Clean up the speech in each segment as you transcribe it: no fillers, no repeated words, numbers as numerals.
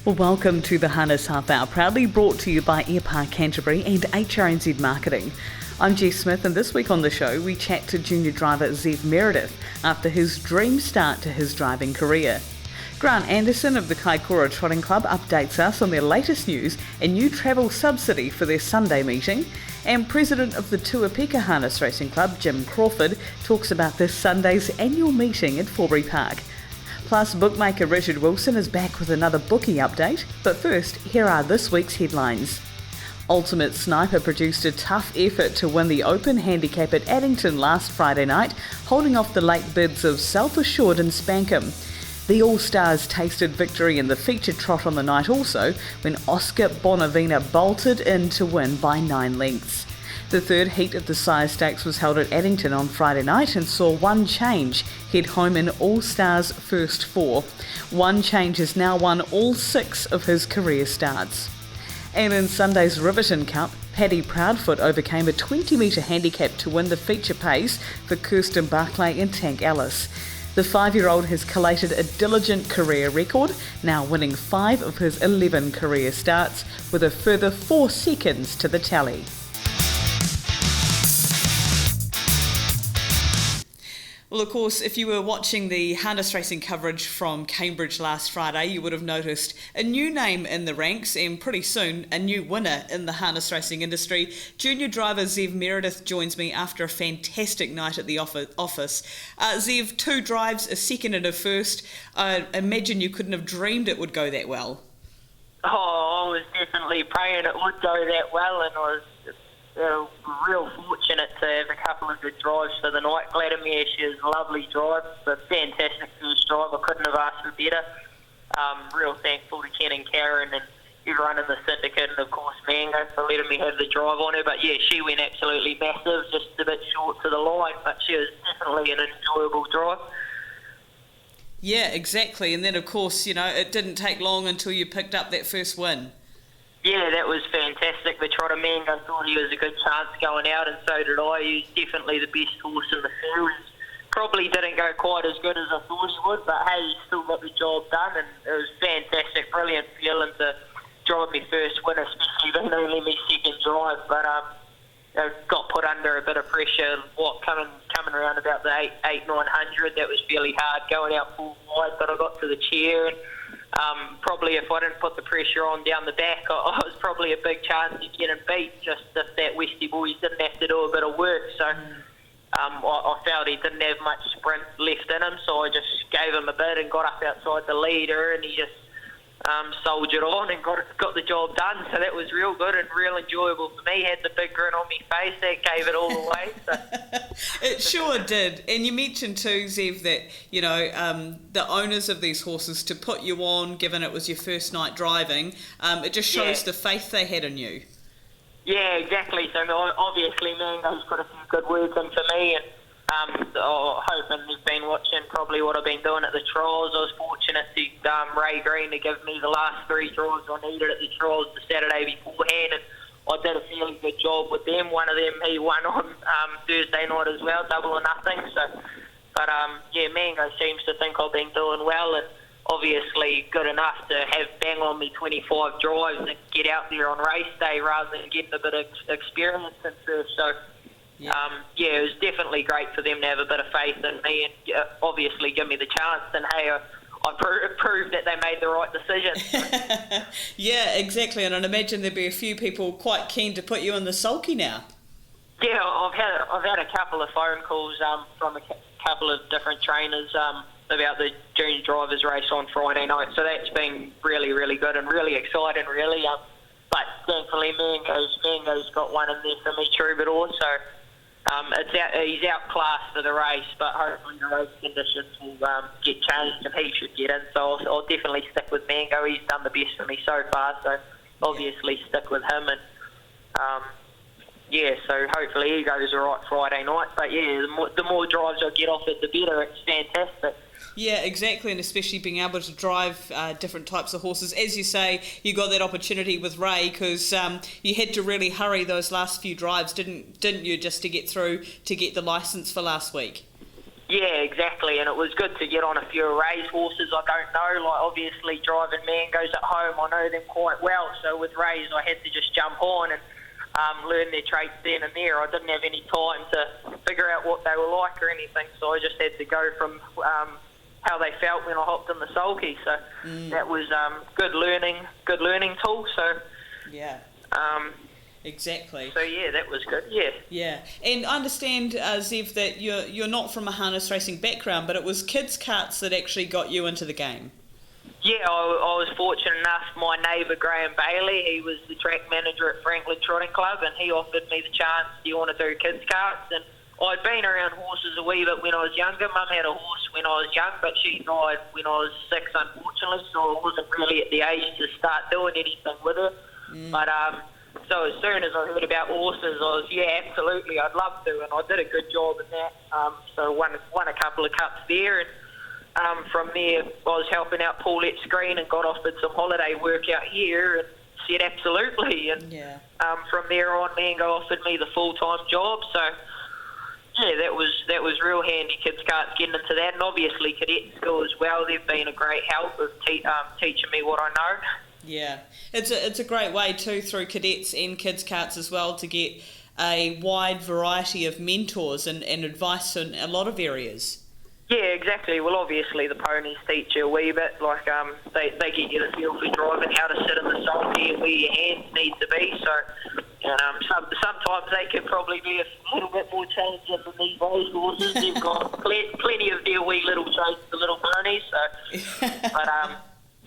Well, welcome to the Harness Half Hour, proudly brought to you by Airpark Canterbury and HRNZ Marketing. I'm Jess Smith, and this week on the show we chat to junior driver Zev Meredith after his dream start to his driving career. Grant Anderson of the Kaikoura Trotting Club updates us on their latest news and new travel subsidy for their Sunday meeting. And President of the Tuapeka Harness Racing Club, Jim Crawford, talks about this Sunday's annual meeting at Forbury Park. Plus, bookmaker Richard Wilson is back with another Bookie update. But first, here are this week's headlines. Ultimate Sniper produced a tough effort to win the Open Handicap at Eddington last Friday night, holding off the late bids of Self Assured and Spankham. The All-Stars tasted victory in the featured trot on the night also, when Oscar Bonavina bolted in to win by 9 lengths. The third heat of the Sire Stakes was held at Eddington on Friday night and saw One Change head home in All-Stars' first 4. One Change has now won all 6 of his career starts. And in Sunday's Riverton Cup, Paddy Proudfoot overcame a 20-metre handicap to win the feature pace for Kirsten Barclay and Tank Ellis. The 5-year-old has collated a diligent career record, now winning 5 of his 11 career starts, with a further 4 seconds to the tally. Well, of course, if you were watching the harness racing coverage from Cambridge last Friday, you would have noticed a new name in the ranks and pretty soon a new winner in the harness racing industry. Junior driver Zev Meredith joins me after a fantastic night at the office. Zev, 2 drives, a second and a first. I imagine you couldn't have dreamed it would go that well. Oh, I was definitely praying it would go that well, and I was real fortunate to have a couple of good drives for the night. Vladimir, she was a lovely drive, a fantastic first drive. I couldn't have asked for better. Real thankful to Ken and Karen and everyone in the syndicate, and of course Mango for letting me have the drive on her. But yeah, she went absolutely massive, just a bit short to the line, but she was definitely an enjoyable drive. Yeah, exactly. And then of course, it didn't take long until you picked up that first win. Yeah, that was fantastic. The Trotter Mango thought he was a good chance going out, and so did I. He was definitely the best horse in the field. Probably didn't go quite as good as I thought he would, but hey, he still got the job done, and it was fantastic, brilliant feeling to drive me first win, especially the only me second drive. But got put under a bit of pressure. Coming around about the 900, that was fairly hard going out full wide, but I got to the chair and. Probably if I didn't put the pressure on down the back, I was probably a big chance of getting beat, just if that Westie Boys didn't have to do a bit of work. So I felt he didn't have much sprint left in him, so I just gave him a bit and got up outside the leader, and he just soldiered on and got the job done. So that was real good and real enjoyable for me. Had the big grin on my face, that gave it all away. So. It sure did. And you mentioned too, Zev, that the owners of these horses, to put you on, given it was your first night driving, it just shows the faith they had in you. Yeah, exactly. So obviously Mango's put a few good words in for me, and hoping you've been watching probably what I've been doing at the trials. I was fortunate to Ray Green to give me the last 3 draws I needed at the trials the Saturday beforehand, and I did a fairly good job with them. One of them he won on Thursday night as well, 2-0. So, but Mango seems to think I've been doing well, and obviously good enough to have bang on me 25 drives and get out there on race day rather than getting a bit of experience in first. So. It was definitely great for them to have a bit of faith in me and obviously give me the chance, and hey, I proved that they made the right decision. Yeah, exactly, and I'd imagine there'd be a few people quite keen to put you in the sulky now. Yeah, I've had a couple of phone calls from a couple of different trainers about the junior drivers race on Friday night, so that's been really, really good and really exciting, really. But thankfully Mango's got one in there for me, Troubadour, so he's outclassed for the race, but hopefully the race conditions will get changed and he should get in. So I'll definitely stick with Mango. He's done the best for me so far, so obviously stick with him. And so hopefully he goes all right Friday night. But the more drives I get off it, the better. It's fantastic. Yeah, exactly, and especially being able to drive different types of horses. As you say, you got that opportunity with Ray because you had to really hurry those last few drives, didn't you, just to get through to get the licence for last week? Yeah, exactly, and it was good to get on a few race horses. I don't know, like obviously driving Mangoes at home, I know them quite well, so with Rays I had to just jump on and learn their traits then and there. I didn't have any time to figure out what they were like or anything, so I just had to go from how they felt when I hopped in the sulky. So that was good learning tool. So yeah. Exactly. So yeah, that was good. Yeah. Yeah, and I understand, Zev, that you're not from a harness racing background, but it was kids' karts that actually got you into the game. Yeah, I was fortunate enough. My neighbour Graham Bailey, he was the track manager at Franklin Trotting Club, and he offered me the chance. Do you want to do kids' karts? And I'd been around horses a wee bit when I was younger. Mum had a horse when I was young, but she died when I was 6, unfortunately. So I wasn't really at the age to start doing anything with her. But so as soon as I heard about horses, I was, yeah, absolutely, I'd love to, and I did a good job in that. So won a couple of cups there, and from there I was helping out Paulette's Green and got offered some holiday work out here, and said absolutely. And from there on, Mango offered me the full-time job. So yeah, that was real handy, kids' karts, getting into that, and obviously cadet school as well. They've been a great help of teaching me what I know. Yeah, it's a great way too, through cadets and kids' karts as well, to get a wide variety of mentors and advice in a lot of areas. Yeah, exactly. Well, obviously the ponies teach you a wee bit, like they get you the feel for driving, how to sit in the sulky and where your hands need to be. So sometimes they can probably be a little bit more challenging than these race horses. They've got plenty of their wee little traits, the little ponies. So,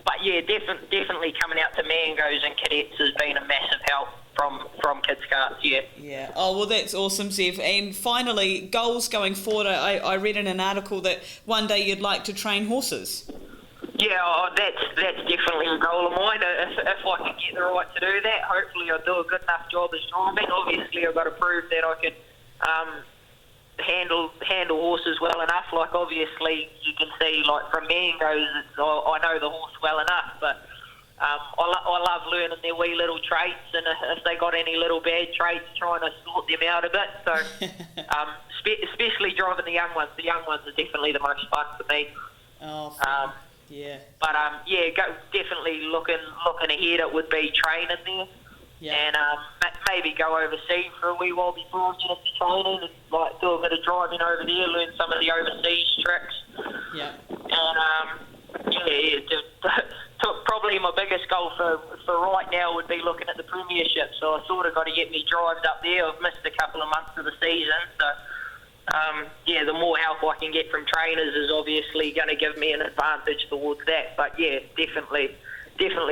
but yeah, definitely coming out to Mangoes and cadets has been a massive help from kids' karts, yeah. Yeah. Oh, well, that's awesome, Zev. And finally, goals going forward. I read in an article that one day you'd like to train horses. Yeah, that's definitely a goal of mine. If I can get the right to do that, hopefully I'll do a good enough job as driving. Obviously, I've got to prove that I can handle horses well enough. Like obviously you can see, like from Mangoes, I know the horse well enough, but I love learning their wee little traits, and if they got any little bad traits, trying to sort them out a bit. So especially driving the young ones. The young ones are definitely the most fun for me. Oh, yeah. But definitely looking ahead. It would be training there. Yeah. And maybe go overseas for a wee while before I get into training, and like do a bit of driving over there, learn some of the overseas tricks. Yeah. And probably my biggest goal for right now would be looking at the Premiership. So I sort of got to get me drives up there. I've missed a couple of months of the season, so the more help I can get from trainers is obviously going to give me an advantage towards that. But yeah, definitely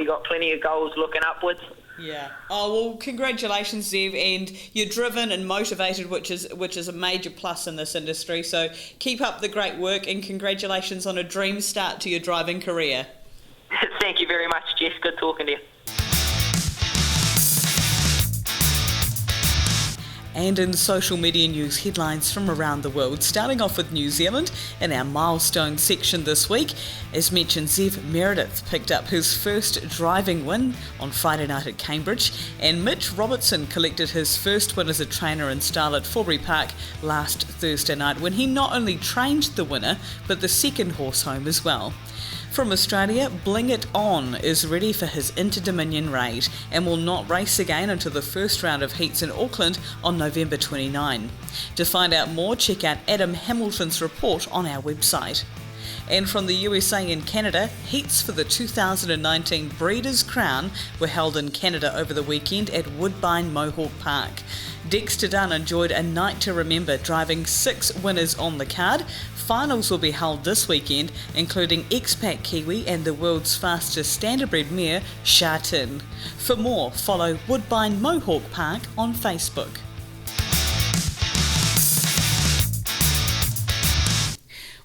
got plenty of goals looking upwards. Yeah. Oh, well, congratulations, Zev, and you're driven and motivated, which is a major plus in this industry. So keep up the great work, and congratulations on a dream start to your driving career. Thank you very much, Jess. Good talking to you. And in social media news headlines from around the world, starting off with New Zealand in our milestone section this week. As mentioned, Zev Meredith picked up his first driving win on Friday night at Cambridge, and Mitch Robertson collected his first win as a trainer in style at Forbury Park last Thursday night, when he not only trained the winner, but the second horse home as well. From Australia, Bling It On is ready for his Inter-Dominion raid and will not race again until the first round of heats in Auckland on November 29. To find out more, check out Adam Hamilton's report on our website. And from the USA and Canada, heats for the 2019 Breeders' Crown were held in Canada over the weekend at Woodbine Mohawk Park. Dexter Dunn enjoyed a night to remember, driving 6 winners on the card. Finals will be held this weekend, including expat Kiwi and the world's fastest standardbred mare, Sha Tin. For more, follow Woodbine Mohawk Park on Facebook.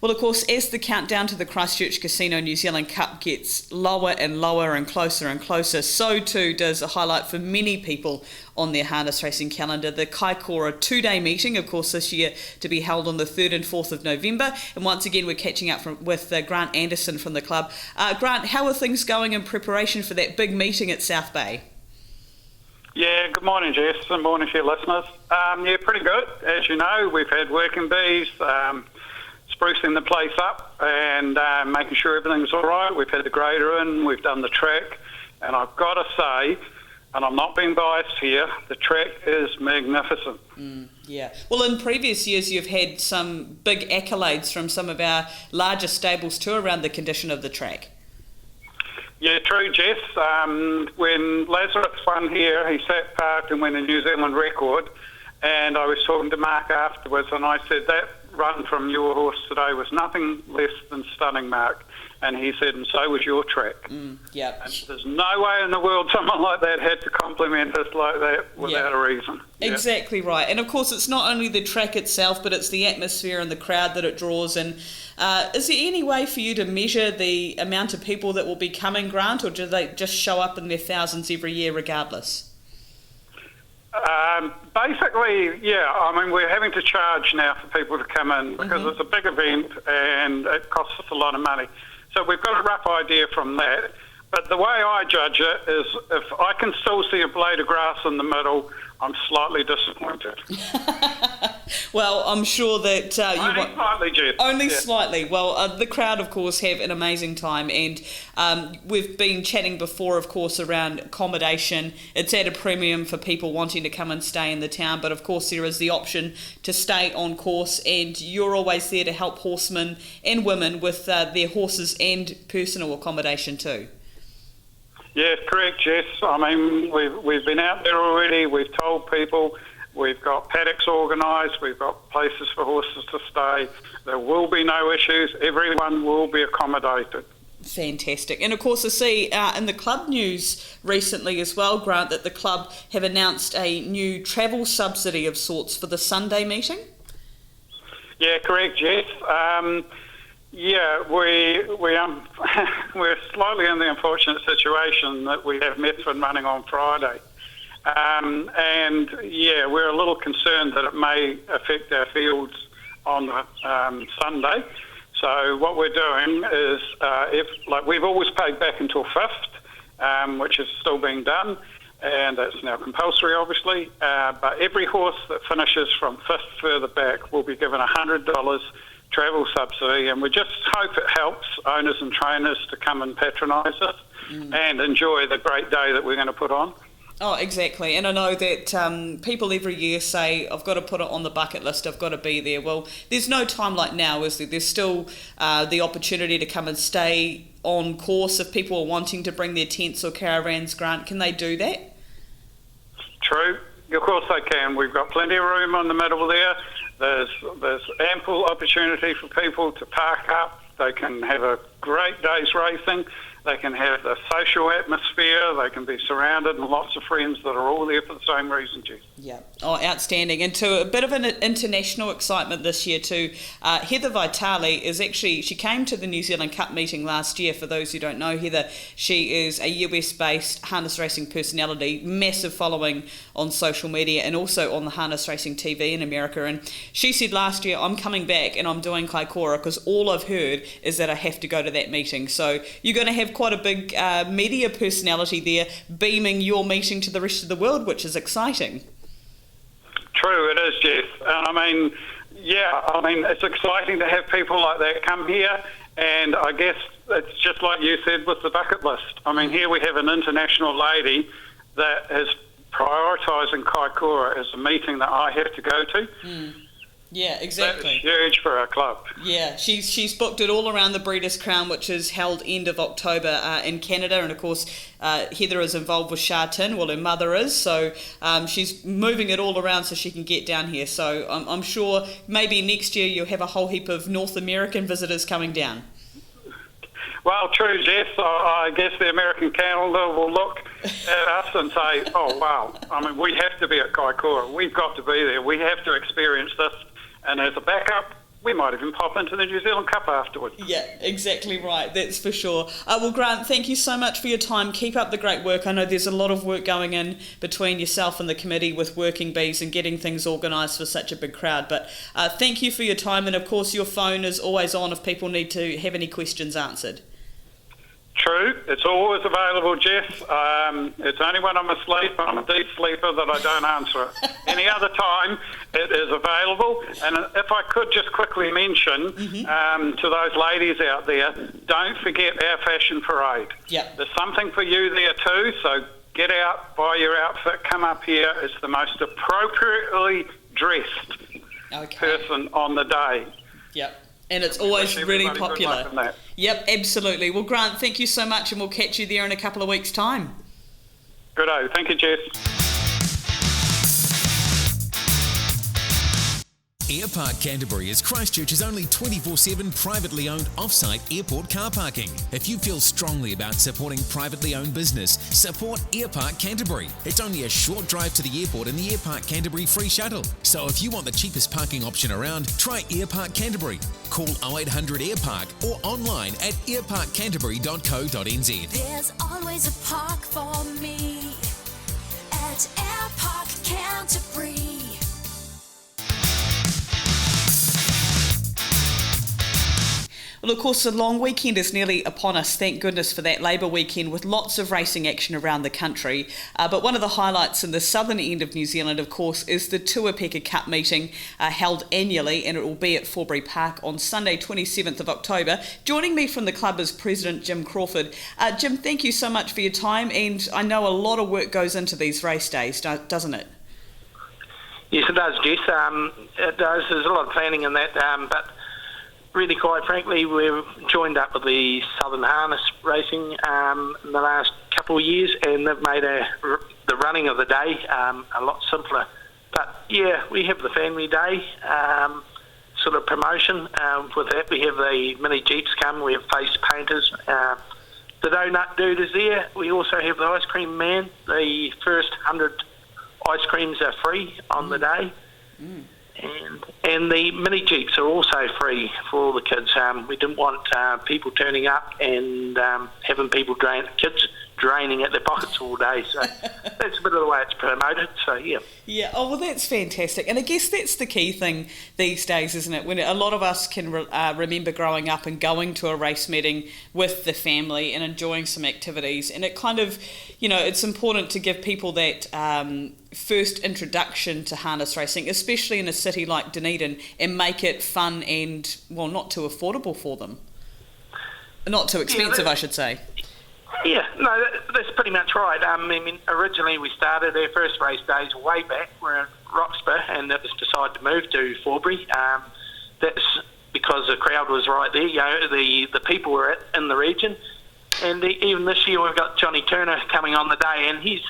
Well, of course, as the countdown to the Christchurch Casino New Zealand Cup gets lower and lower and closer, so too does a highlight for many people on their harness racing calendar, the Kaikoura 2-day meeting, of course, this year to be held on the 3rd and 4th of November. And once again, we're catching up with Grant Anderson from the club. Grant, how are things going in preparation for that big meeting at South Bay? Yeah, good morning, Jess, and morning to your listeners. Pretty good. As you know, we've had working bees, sprucing the place up and making sure everything's all right. We've had the grader in, we've done the track, and I've got to say, and I'm not being biased here, the track is magnificent. Yeah. Well, in previous years, you've had some big accolades from some of our larger stables too around the condition of the track. Yeah, true, Jess. When Lazarus won here, he sat parked and won a New Zealand record, and I was talking to Mark afterwards, and I said, that run from your horse today was nothing less than stunning, Mark. And he said, and so was your track. Yeah. And there's no way in the world someone like that had to compliment us like that without a reason. Exactly right. And of course, it's not only the track itself, but it's the atmosphere and the crowd that it draws. And is there any way for you to measure the amount of people that will be coming, Grant, or do they just show up in their thousands every year regardless? Basically, yeah. I mean, we're having to charge now for people to come in because it's a big event and it costs us a lot of money. So we've got a rough idea from that. But the way I judge it is if I can still see a blade of grass in the middle, I'm slightly disappointed. Well, I'm sure that slightly, Jeff. Only slightly. Well, the crowd, of course, have an amazing time, and we've been chatting before, of course, around accommodation. It's at a premium for people wanting to come and stay in the town, but of course there is the option to stay on course, and you're always there to help horsemen and women with their horses and personal accommodation too. Yes, correct, Jess. I mean, we've been out there already. We've told people. We've got paddocks organised. We've got places for horses to stay. There will be no issues. Everyone will be accommodated. Fantastic. And of course, I see in the club news recently as well, Grant, that the club have announced a new travel subsidy of sorts for the Sunday meeting. Yeah, correct, Jess. We're slightly in the unfortunate situation that we have Medford running on Friday. We're a little concerned that it may affect our fields on Sunday. So what we're doing is, we've always paid back until 5th, which is still being done, and that's now compulsory, obviously. But every horse that finishes from 5th further back will be given $100 travel subsidy, and we just hope it helps owners and trainers to come and patronise us and enjoy the great day that we're going to put on. Oh, exactly. And I know that people every year say, I've got to put it on the bucket list, I've got to be there. Well, there's no time like now, is there? There's still the opportunity to come and stay on course if people are wanting to bring their tents or caravans, Grant. Can they do that? True. Of course they can. We've got plenty of room on the middle there. There's ample opportunity for people to park up. They can have a great day's racing. They can have the social atmosphere. They can be surrounded and lots of friends that are all there for the same reason, Jess. Yeah. Oh, outstanding. And to a bit of an international excitement this year too. Heather Vitale she came to the New Zealand Cup meeting last year. For those who don't know Heather, she is a US-based harness racing personality, massive following on social media and also on the harness racing TV in America. And she said last year, I'm coming back and I'm doing Kaikoura because all I've heard is that I have to go to that meeting. So you're going to have quite a big media personality there beaming your meeting to the rest of the world, which is exciting. True, it is, Jeff. And it's exciting to have people like that come here, and I guess it's just like you said with the bucket list. I mean, here we have an international lady that is prioritising Kaikoura as a meeting that I have to go to. Yeah, exactly. That's huge for our club. Yeah, she's booked it all around the Breeders' Crown, which is held end of October in Canada, and of course Heather is involved with Sha Tin, well her mother is, so she's moving it all around so she can get down here. So I'm sure maybe next year you'll have a whole heap of North American visitors coming down. Well, true, Jess. I guess the American calendar will look at us and say, oh, wow, I mean, we have to be at Kaikoura. We've got to be there. We have to experience this. And as a backup, we might even pop into the New Zealand Cup afterwards. Yeah, exactly right. That's for sure. Well, Grant, thank you so much for your time. Keep up the great work. I know there's a lot of work going in between yourself and the committee with working bees and getting things organised for such a big crowd. But thank you for your time. And, of course, your phone is always on if people need to have any questions answered. True. true. It's always available, Jess. It's only when I'm asleep, I'm a deep sleeper, that I don't answer it. Any other time, it is available. And if I could just quickly mention to those ladies out there, don't forget our fashion parade. Yep. There's something for you there too, so get out, buy your outfit, come up here. It's the most appropriately dressed person on the day. Yep. And it's always really popular. Yep, absolutely. Well, Grant, thank you so much, and we'll catch you there in a couple of weeks' time. Good-o. Thank you, Jess. Airpark Canterbury is Christchurch's only 24/7 privately owned off-site airport car parking. If you feel strongly about supporting privately owned business, support Airpark Canterbury. It's only a short drive to the airport in the Airpark Canterbury free shuttle. So if you want the cheapest parking option around, try Airpark Canterbury. Call 0800 Airpark or online at airparkcanterbury.co.nz. There's always a park for me at Airpark Canterbury. Well, of course, the long weekend is nearly upon us. Thank goodness for that Labour weekend with lots of racing action around the country. But one of the highlights in the southern end of New Zealand, of course, is the Tuapeka Cup meeting held annually, and it will be at Forbury Park on Sunday, 27th of October. Joining me from the club is President Jim Crawford. Jim, thank you so much for your time, and I know a lot of work goes into these race days, doesn't it? Yes, it does, Jess. It does. There's a lot of planning in that, but really, quite frankly, we've joined up with the Southern Harness Racing in the last couple of years, and they've made the running of the day a lot simpler. But yeah, we have the family day sort of promotion. With that, we have the mini jeeps come. We have face painters. The donut dude is there. We also have the ice cream man. The first 100 ice creams are free on the day. And the mini jeeps are also free for all the kids. We didn't want people turning up and having kids draining at their pockets all day. So that's a bit of the way it's promoted. So yeah. Yeah. Oh well, that's fantastic. And I guess that's the key thing these days, isn't it? When a lot of us can remember growing up and going to a race meeting with the family and enjoying some activities, and it kind of, it's important to give people that first introduction to harness racing, especially in a city like Dunedin, and make it fun and, well, not too affordable for them. Not too expensive, I should say. Yeah, no, that's pretty much right. I mean, originally we started our first race days way back. We're in Roxburgh, and it was decided to move to Forbury. That's because the crowd was right there. The people were in the region. And even this year we've got Johnny Turner coming on the day, and he's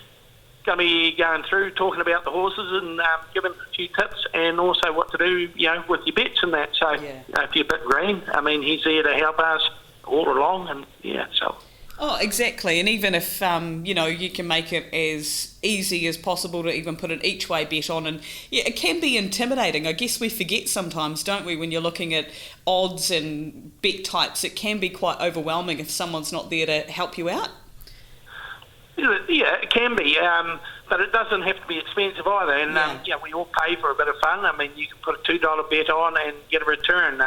going to be going through talking about the horses and giving a few tips, and also what to do, with your bets and that. So if you're a bit green, I mean, he's there to help us all along, and so. Oh, exactly. And even if, you can make it as easy as possible to even put an each-way bet on. And it can be intimidating. I guess we forget sometimes, don't we, when you're looking at odds and bet types, it can be quite overwhelming if someone's not there to help you out. Yeah, it can be, but it doesn't have to be expensive either. And we all pay for a bit of fun. I mean, you can put a $2 bet on and get a return.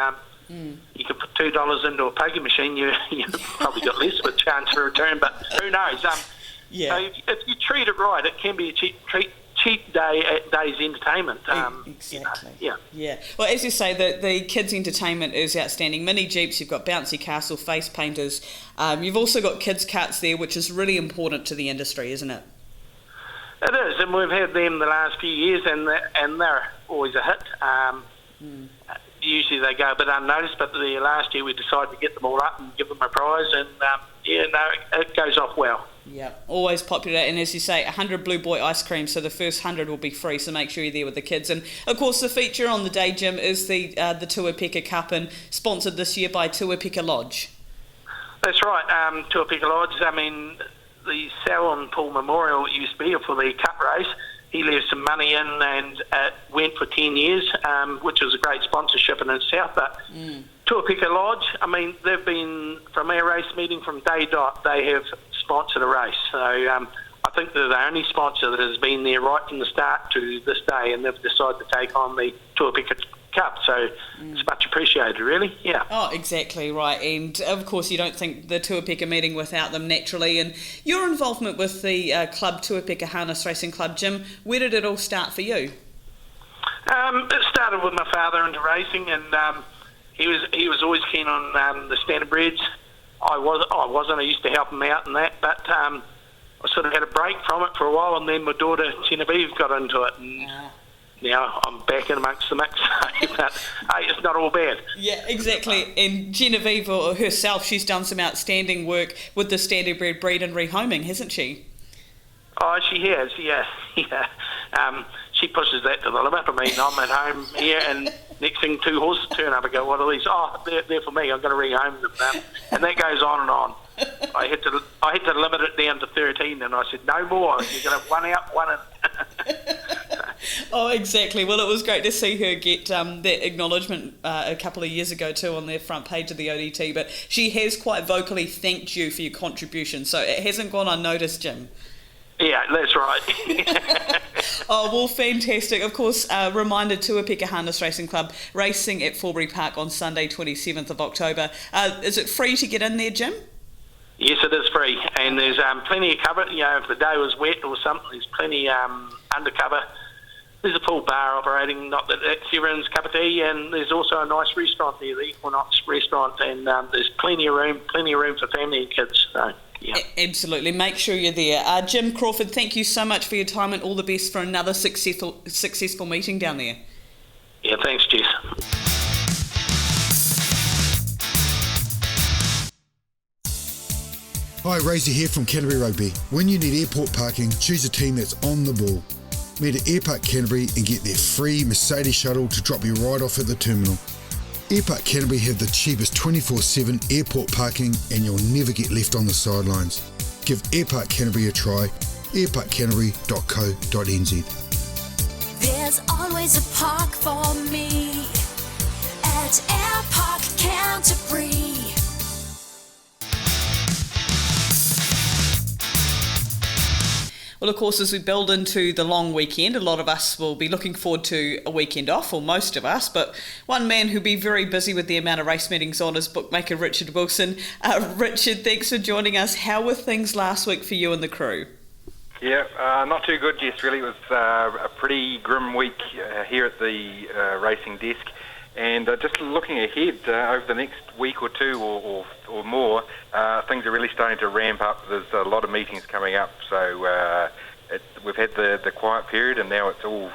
You can put $2 into a poker machine. You probably got less of a chance for a return, but who knows? So if you treat it right, it can be a cheap day's entertainment. Exactly. Yeah. Well, as you say, the kids' entertainment is outstanding. Mini jeeps, you've got bouncy castle, face painters. You've also got kids' carts there, which is really important to the industry, isn't it? It is, and we've had them the last few years, and they're always a hit. Usually they go a bit unnoticed, but the last year we decided to get them all up and give them a prize, and it goes off well. Yeah, always popular, and as you say, 100 Blue Boy ice cream, so the first 100 will be free, so make sure you're there with the kids. And of course the feature on the day, Jim, is the Tuapeka Cup, and sponsored this year by Tuapeka Lodge. That's right, Tuapeka Lodge. I mean, the Sal and Paul Memorial used to be for the cup race. He left some money in, and it went for 10 years, which was a great sponsorship in the south. But Tuapeka Lodge, I mean, they've been, from our race meeting from day dot, they have sponsored a race. So I think they're the only sponsor that has been there right from the start to this day, and they've decided to take on the Tuapeka Cup. So it's much appreciated, really. Yeah. Oh, exactly right. And of course, you don't think the Tuapeka meeting without them naturally. And your involvement with the club, Tuapeka Harness Racing Club, Jim, where did it all start for you? It started with my father into racing, and he was always keen on the standard breeds. I wasn't. I used to help him out in that, but I sort of had a break from it for a while, and then my daughter Genevieve got into it, and now I'm back in amongst the mix. But hey, it's not all bad. Yeah, exactly. And Genevieve herself, she's done some outstanding work with the standard breed and rehoming, hasn't she? Oh, she has, yeah. She pushes that to the limit. I mean, I'm at home here, and next thing 2 horses turn up and go, what are these? Oh, they're for me. I'm going to rehome them. And that goes on and on. I had to limit it down to 13, and I said, no more. You're going to have one out, one in. Oh, exactly. Well, it was great to see her get that acknowledgement a couple of years ago too on their front page of the ODT, but she has quite vocally thanked you for your contribution, so it hasn't gone unnoticed, Jim. Yeah, that's right. Oh, well, fantastic. Of course, reminder, Tuapeka Harness Racing Club racing at Forbury Park on Sunday, 27th of October. Is it free to get in there, Jim? Yes, it is free, and there's plenty of cover. You know, if the day was wet or something, there's plenty undercover. There's a full bar operating, not that that's everyone's cup of tea, and there's also a nice restaurant there, the Equinox restaurant, and there's plenty of room for family and kids. So, yeah. Absolutely. Make sure you're there. Jim Crawford, thank you so much for your time, and all the best for another successful meeting down there. Yeah, thanks, Jess. Hi, Razor here from Canterbury Rugby. When you need airport parking, choose a team that's on the ball. Meet at Airpark Canterbury and get their free Mercedes shuttle to drop you right off at the terminal. Airpark Canterbury have the cheapest 24/7 airport parking, and you'll never get left on the sidelines. Give Airpark Canterbury a try. airparkcanterbury.co.nz. There's always a park for me at Airpark Canterbury. Well, of course, as we build into the long weekend, a lot of us will be looking forward to a weekend off, or most of us, but one man who'll be very busy with the amount of race meetings on is bookmaker Richard Wilson. Richard, thanks for joining us. How were things last week for you and the crew? Yeah, not too good, Jess, really. It was a pretty grim week here at the racing desk. And just looking ahead over the next week or two or more, things are really starting to ramp up. There's a lot of meetings coming up, so we've had the quiet period, and now it's all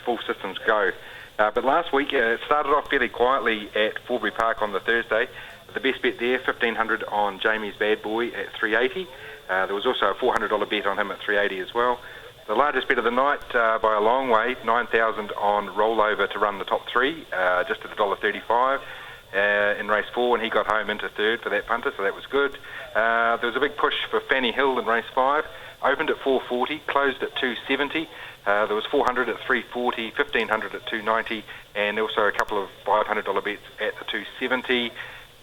full systems go. But last week it started off fairly quietly at Forbury Park on the Thursday. The best bet there, 1,500 on Jamie's Bad Boy at 380. There was also a $400 bet on him at 380 as well. The largest bet of the night by a long way, 9,000 on Rollover to run the top three, just at $1.35 in race 4, and he got home into third for that punter, so that was good. There was a big push for Fanny Hill in race 5, opened at 440, closed at 270. There was 400 at 340, 1,500 at 290, and also a couple of $500 bets at the 270.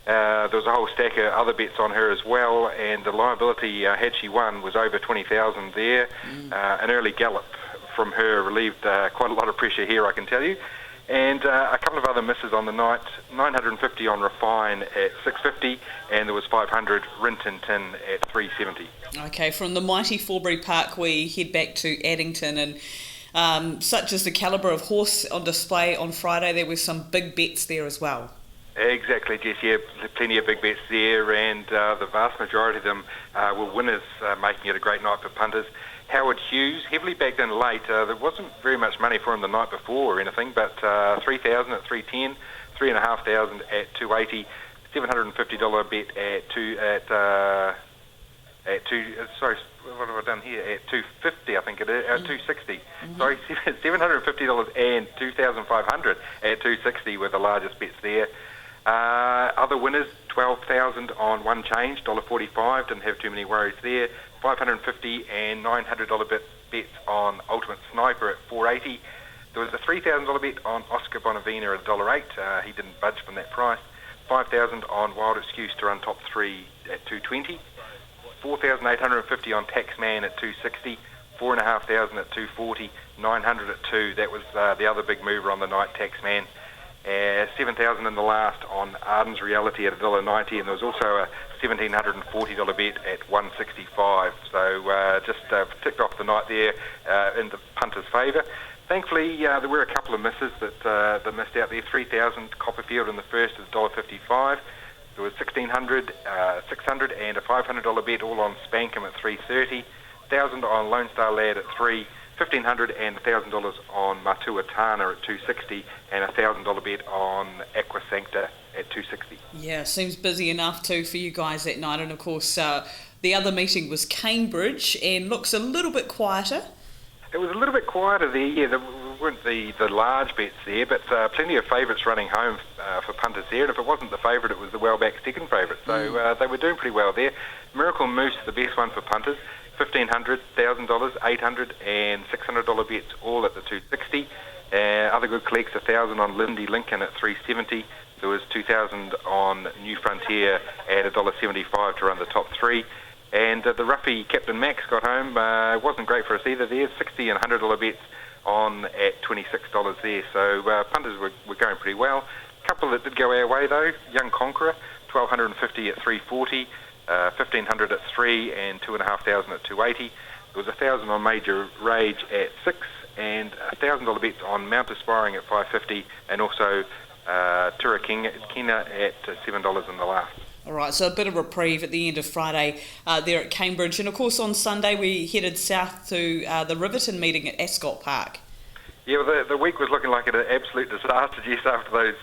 There was a whole stack of other bets on her as well, and the liability, had she won, was over 20,000 there. An early gallop from her relieved quite a lot of pressure here, I can tell you. And a couple of other misses on the night, 950 on Refine at 650, and there was 500 Rin Tin Tin at 370. Okay, from the mighty Forbury Park we head back to Eddington, and such as the calibre of horse on display on Friday, there were some big bets there as well. Exactly, Jess. Yeah, plenty of big bets there, and the vast majority of them were winners, making it a great night for punters. Howard Hughes, heavily backed in late. There wasn't very much money for him the night before or anything, but 3,000 at 310, 3,500 at 280, $750 bet at what have I done here? At 250, I think it is, 260. Sorry, $750 and 2,500 at 260 were the largest bets there. Other winners, 12,000 on One Change, $1.45, didn't have too many worries there. $550 and $900 bets on Ultimate Sniper at $480. There was a $3,000 bet on Oscar Bonavina at $1.08. He didn't budge from that price. $5,000 on Wild Excuse to run top three at $220. $4,850 on Taxman at $260. $4,500 at $240. $900 at $2. That was the other big mover on the night, Taxman. 7,000 in the last on Arden's Reality at $1.90, and there was also a $1,740 bet at $1.65. So just ticked off the night there in the punter's favour. Thankfully, there were a couple of misses that missed out there. 3,000 Copperfield in the first at $1.55. There was 1,600, 600 and a $500 bet all on Spankham at $3.30. 1,000 on Lone Star Lad at $3. 1,500 and $1,000 on Matuatana at $2.60, and a $1,000 bet on Aqua Sancta at $2.60. Yeah, seems busy enough too for you guys that night. And of course, the other meeting was Cambridge, and looks a little bit quieter. It was a little bit quieter there. Yeah, there weren't the large bets there, but plenty of favourites running home for punters there. And if it wasn't the favourite, it was the well-backed second favourite. So they were doing pretty well there. Miracle Moose, the best one for punters. $1,500, $1,000, $800 and $600 bets all at the $2.60. Other good collects, 1,000 on Lindy Lincoln at $3.70. There was 2,000 on New Frontier at $1.75 to run the top three. And the Ruffy Captain Max got home. It wasn't great for us either there. $60 and $100 bets on at $26 there. So punters were going pretty well. A couple that did go our way though. Young Conqueror, $1,250 at $3.40. 1,500 at 3 and 2,500 at 280. There was 1,000 on Major Rage at 6 and $1,000 bet on Mount Aspiring at 550, and also Turakina at $7 in the last. All right, so a bit of reprieve at the end of Friday there at Cambridge, and of course on Sunday we headed south to the Riverton meeting at Ascot Park. Yeah, well, the week was looking like an absolute disaster, Jess, after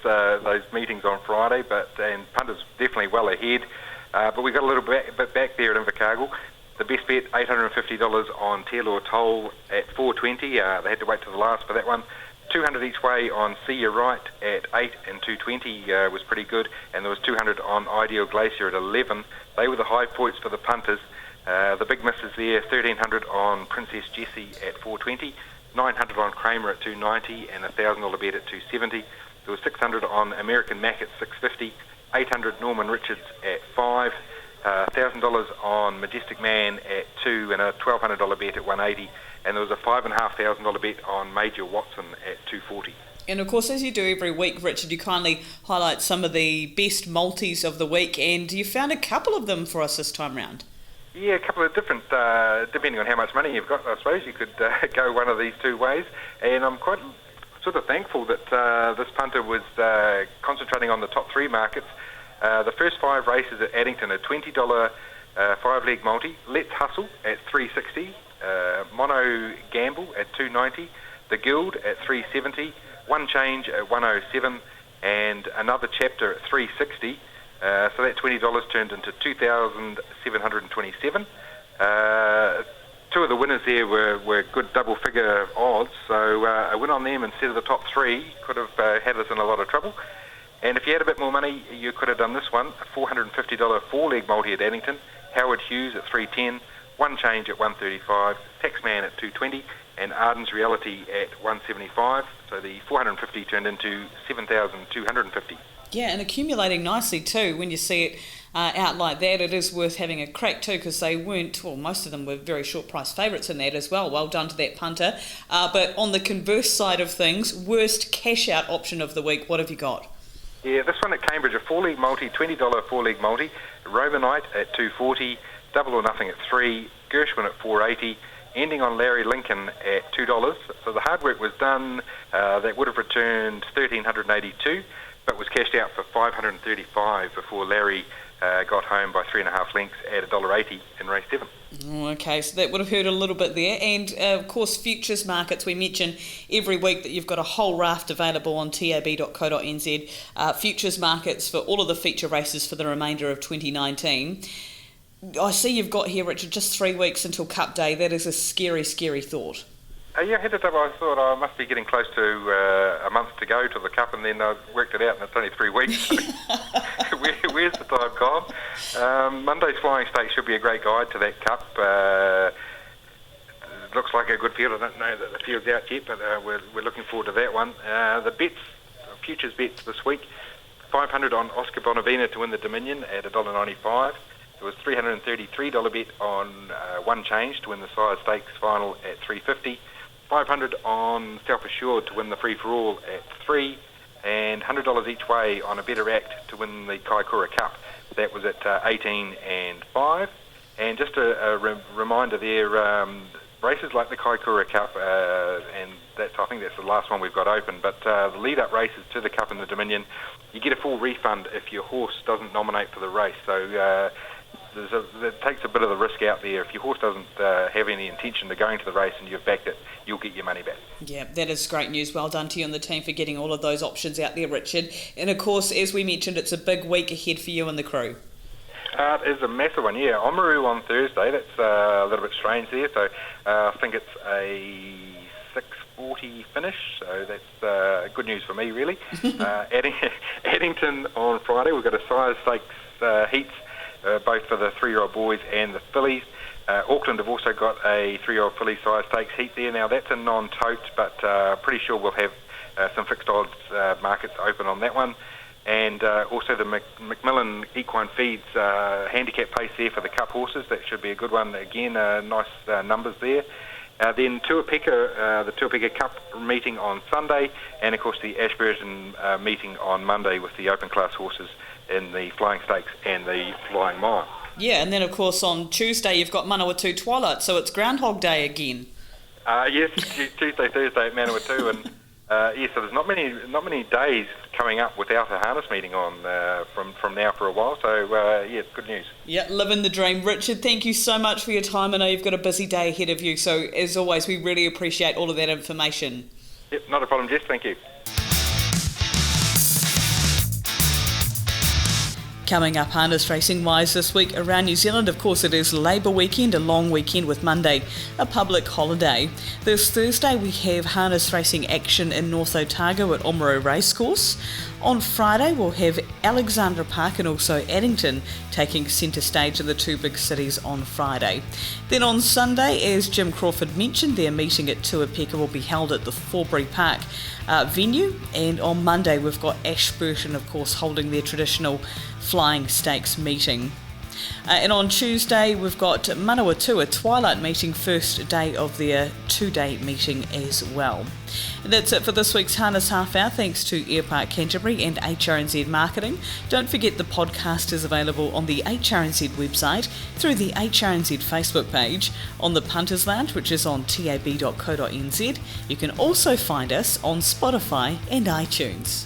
those meetings on Friday, and punters definitely well ahead. But we got a little bit back there at Invercargill. The best bet, $850 on Taylor Toll at $4.20. They had to wait to the last for that one. 200 each way on See You Right at 8 and $2.20 was pretty good. And there was 200 on Ideal Glacier at 11. They were the high points for the punters. The big misses there, 1,300 on Princess Jessie at $4.20. 900 on Kramer at $2.90 and a $1,000 bet at $2.70. There was 600 on American Mac at $6.50. 800 Norman Richards at 5, $1,000 on Majestic Man at 2, and a $1,200 bet at 180, and there was a $5,500 bet on Major Watson at 240. And of course, as you do every week, Richard, you kindly highlight some of the best Maltese of the week, and you found a couple of them for us this time round. Yeah, a couple of different, depending on how much money you've got, I suppose you could go one of these two ways, and I'm quite sort of thankful that this punter was concentrating on the top three markets. The first 5 races at Eddington, a $20 5-leg multi. Let's Hustle at $3.60. Mono Gamble at $2.90. The Guild at $3.70. One Change at $1.07. And another chapter at $3.60. So that $20 turned into $2,727. Two of the winners there were good double-figure odds, so a win on them instead of the top 3 could have had us in a lot of trouble. And if you had a bit more money, you could have done this one, a $450 4-leg multi at Eddington, Howard Hughes at $3.10, One Change at $1.35, Taxman at $2.20, and Arden's Reality at $1.75. So the $450 turned into $7,250. Yeah, and accumulating nicely too. When you see it out like that, it is worth having a crack too, because they weren't, well, most of them were very short price favourites in that as well. Well done to that punter. But on the converse side of things, worst cash out option of the week, what have you got? Yeah, this one at Cambridge, a 4-leg multi, $20 4-leg multi, Romanite at $2.40, Double or Nothing at $3, Gershwin at $4.80, ending on Larry Lincoln at $2. So the hard work was done. That would have returned $1,382, but was cashed out for $535 before Larry got home by 3.5 lengths at $1.80 in race 7. Okay, so that would have hurt a little bit there. And of course, futures markets, we mention every week that you've got a whole raft available on tab.co.nz. Futures markets for all of the feature races for the remainder of 2019. I see you've got here, Richard, just 3 weeks until Cup Day. That is a scary, scary thought. Yeah, I had to double. I thought I must be getting close to a month to go to the Cup, and then I worked it out, and it's only 3 weeks. Where's the time gone? Monday's Flying Stakes should be a great guide to that Cup. Looks like a good field. I don't know that the field's out yet, but we're looking forward to that one. The bets, futures bets this week, 500 on Oscar Bonavena to win the Dominion at $1.95. There was $333 bet on One Change to win the Sire Stakes final at $3.50. 500 on Self Assured to win the Free for All at $3. and $100 each way on a better act to win the Kaikoura Cup. That was at 18 and 5. And just a reminder there, races like the Kaikoura Cup, and I think that's the last one we've got open, but the lead-up races to the Cup in the Dominion, you get a full refund if your horse doesn't nominate for the race. So that takes a bit of the risk out there. If your horse doesn't have any intention of going to the race and you've backed it, you'll get your money back. Yeah, that is great news. Well done to you and the team for getting all of those options out there, Richard. And of course, as we mentioned, it's a big week ahead for you and the crew. It is a massive one, yeah. Oamaru on Thursday, that's a little bit strange there. So I think it's a 6:40 finish, so that's good news for me, really. Eddington on Friday, we've got a size stakes heats, both for the 3-year-old boys and the fillies. Auckland have also got a 3-year-old filly size stakes heat there. Now that's a non-tote, but pretty sure we'll have some fixed odds markets open on that one. And also the Macmillan Equine Feeds handicap pace there for the Cup horses. That should be a good one. Again, nice numbers there. Then Tuapeka, the Tuapeka Cup meeting on Sunday, and of course the Ashburton meeting on Monday with the open class horses in the Flying Stakes and the Flying Mile. Yeah, and then of course on Tuesday you've got Manawatu Twilight, so it's Groundhog Day again. Yes, Tuesday, Thursday at Manawatu, and so there's not many days coming up without a harness meeting on from now for a while. So it's good news. Yeah, living the dream. Richard, thank you so much for your time. I know you've got a busy day ahead of you, so as always, we really appreciate all of that information. Yep, not a problem, Jess. Thank you. Coming up harness racing wise this week around New Zealand, of course it is Labour weekend, a long weekend with Monday a public holiday. This Thursday we have harness racing action in North Otago at Oamaru Racecourse. On Friday we'll have Alexandra Park and also Eddington taking centre stage in the two big cities on Friday. Then on Sunday, as Jim Crawford mentioned, their meeting at Tuapeka will be held at the Forbury Park venue, and on Monday we've got Ashburton of course holding their traditional Flying Stakes meeting. And on Tuesday we've got Manawatu, a Twilight meeting, first day of their 2-day meeting as well. And that's it for this week's Harness Half Hour. Thanks to Airpark Canterbury and HRNZ Marketing. Don't forget the podcast is available on the HRNZ website, through the HRNZ Facebook page, on the Punters Lounge, which is on tab.co.nz. You can also find us on Spotify and iTunes.